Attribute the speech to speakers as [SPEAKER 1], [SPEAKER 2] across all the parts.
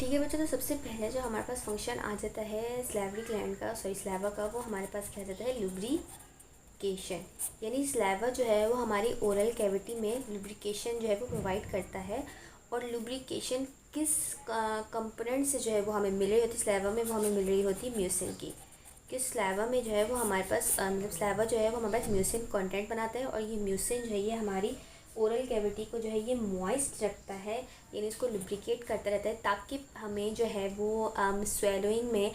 [SPEAKER 1] ठीक है बच्चों, तो सबसे पहले जो हमारे पास फंक्शन आ जाता है स्लैवरी ग्लैंड का, सॉरी स्लैवा का, वो हमारे पास क्या जाता है, लुब्रिकेशन। यानी स्लैवा जो है वो हमारी ओरल कैविटी में लुब्रिकेशन जो है वो प्रोवाइड करता है। और लुब्रिकेशन किस कंपोनेंट से जो है वो हमें मिल रही होती है स्लैवा में, वो हमें मिल रही होती है म्यूसिन की। कि स्लैवा में जो है वो हमारे पास मतलब स्लैवा जो है वो हमारे पास म्यूसिन कंटेंट बनाता है, और ये म्यूसिन जो है ये हमारी ओरल कैविटी को जो है ये मॉइस्ट रखता है, यानी इसको लुब्रिकेट करता रहता है, ताकि हमें जो है वो स्वेलोइंग में,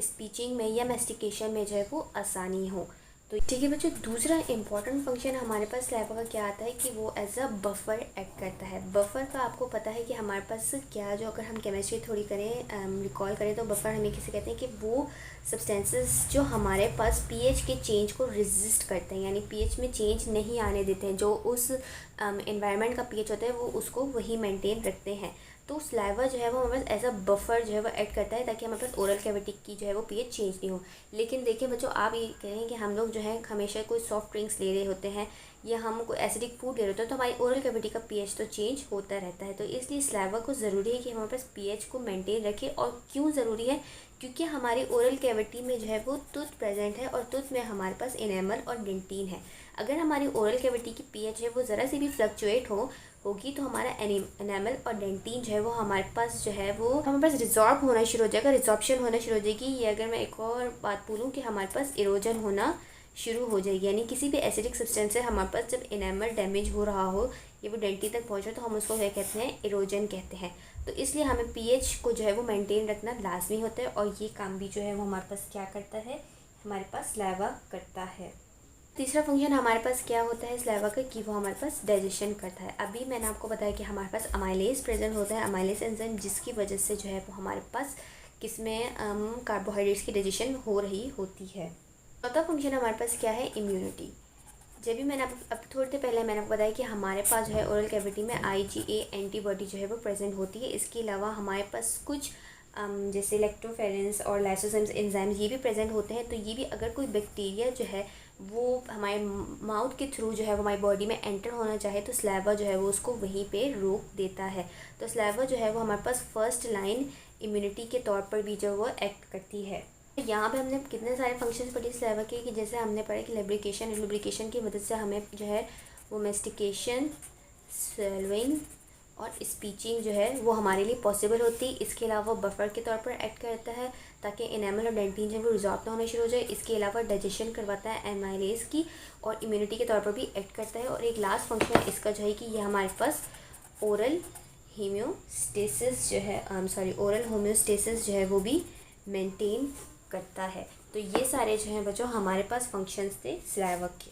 [SPEAKER 1] स्पीचिंग में या मेस्टिकेशन में जो है वो आसानी हो। तो ठीक है बच्चों, दूसरा इंपॉर्टेंट फंक्शन हमारे पास स्लैवा का क्या आता है कि वो एज अ बफर एक्ट करता है। बफर का आपको पता है कि हमारे पास क्या, जो अगर हम केमिस्ट्री थोड़ी करें, रिकॉल करें, तो बफर हमें किसे कहते हैं कि वो सब्सटेंसेस जो हमारे पास पीएच के चेंज को रेजिस्ट करते हैं, यानी पीएच में चेंज नहीं आने देते हैं, जो उस एनवायरनमेंट का पीएच होता है वो उसको वही मेंटेन रखते हैं। तो स्लाइवा जो है वो हमारे पास एज अ बफर जो है वो ऐड करता है, ताकि हमारे पास ओरल कैविटी की जो है वो पीएच चेंज नहीं हो। लेकिन देखिए बच्चों, आप ये कहें कि हम लोग जो है हमेशा कोई सॉफ्ट ड्रिंक्स ले रहे होते हैं या हम कोई एसिडिक फूड ले रहे होते हैं, तो हमारी ओरल कैविटी का पीएच तो चेंज होता रहता है। तो इसलिए स्लाइवा को ज़रूरी है कि हमारे पास पीएच को मेंटेन रखें। और क्यों ज़रूरी है? क्योंकि हमारी ओरल कैविटी में जो है वो टूथ प्रेजेंट है, और टूथ में हमारे पास इनेमल और डेंटिन है। अगर हमारी ओरल कैविटी की पीएच है वो ज़रा सी भी फ्लक्चुएट होगी, तो हमारा एनामल और डेंटिन जो है वो हमारे पास जो है वो हमारे पास रिजॉर्ब होना शुरू हो जाएगा, रिजॉर्प्शन होना शुरू हो जाएगी। ये अगर मैं एक और बात बोलूँ कि हमारे पास इरोजन होना शुरू हो जाएगी, यानी किसी भी एसिडिक सब्सटेंस से हमारे पास जब एनामल डैमेज हो रहा हो या वो डेंटिन तक पहुँचे, तो हम उसको क्या कहते हैं, इरोजन कहते हैं। तो इसलिए हमें पीएच को जो है वो मेंटेन रखना लाजमी होता है, और ये काम भी जो है वो हमारे पास क्या करता है, हमारे पास स्लाइवा करता है। तीसरा फंक्शन हमारे पास क्या होता है स्लाइवा का, कि वो हमारे पास डाइजेशन करता है। अभी मैंने आपको बताया कि हमारे पास अमाइलेज प्रेजेंट होता है, अमाइलेज एंजाइम, जिसकी वजह से जो है वो हमारे पास किसमें कार्बोहाइड्रेट्स की डाइजेशन हो रही होती है। चौथा फंक्शन हमारे पास क्या है, इम्यूनिटी। जब भी मैंने अब थोड़ी देर पहले मैंने आपको बताया कि हमारे पास जो है ओरल कैविटी में IgA एंटीबॉडी जो है वो प्रेजेंट होती है। इसके अलावा हमारे पास कुछ जैसे लैक्टोफेरेंस और लाइसोसोम्स एंजाइम्स ये भी प्रेजेंट होते हैं। तो ये भी अगर कोई बैक्टीरिया जो है वो हमारे माउथ के थ्रू जो है वो हमारी बॉडी में एंटर होना चाहे, तो स्लाइवा जो है वो उसको वहीं पे रोक देता है। तो स्लाइवा जो है वो हमारे पास फर्स्ट लाइन इम्यूनिटी के तौर पर भी जो वो एक्ट करती है। यहाँ पे हमने कितने सारे फंक्शंस पढ़े स्लाइवा के, कि जैसे हमने पढ़ा कि लुब्रिकेशन की मदद से हमें जो है वो मेस्टिकेशन, स्वेलोइंग और स्पीचिंग जो है वो हमारे लिए पॉसिबल होती है। इसके अलावा बफर के तौर पर एक्ट करता है, ताकि इनेमल और डेंटिन जो है वो रिजॉल्व ना होना शुरू हो जाए। इसके अलावा डाइजेशन करवाता है एमाइलेज की, और इम्यूनिटी के तौर पर भी एक्ट करता है। और एक लास्ट फंक्शन इसका जो है कि ये हमारे पास ओरल होम्योस्टेसिस जो है ओरल होम्योस्टेसिस जो है वो भी मेंटेन करता है। तो ये सारे जो हैं बच्चों हमारे पास फंक्शंस थे स्लाइवा के।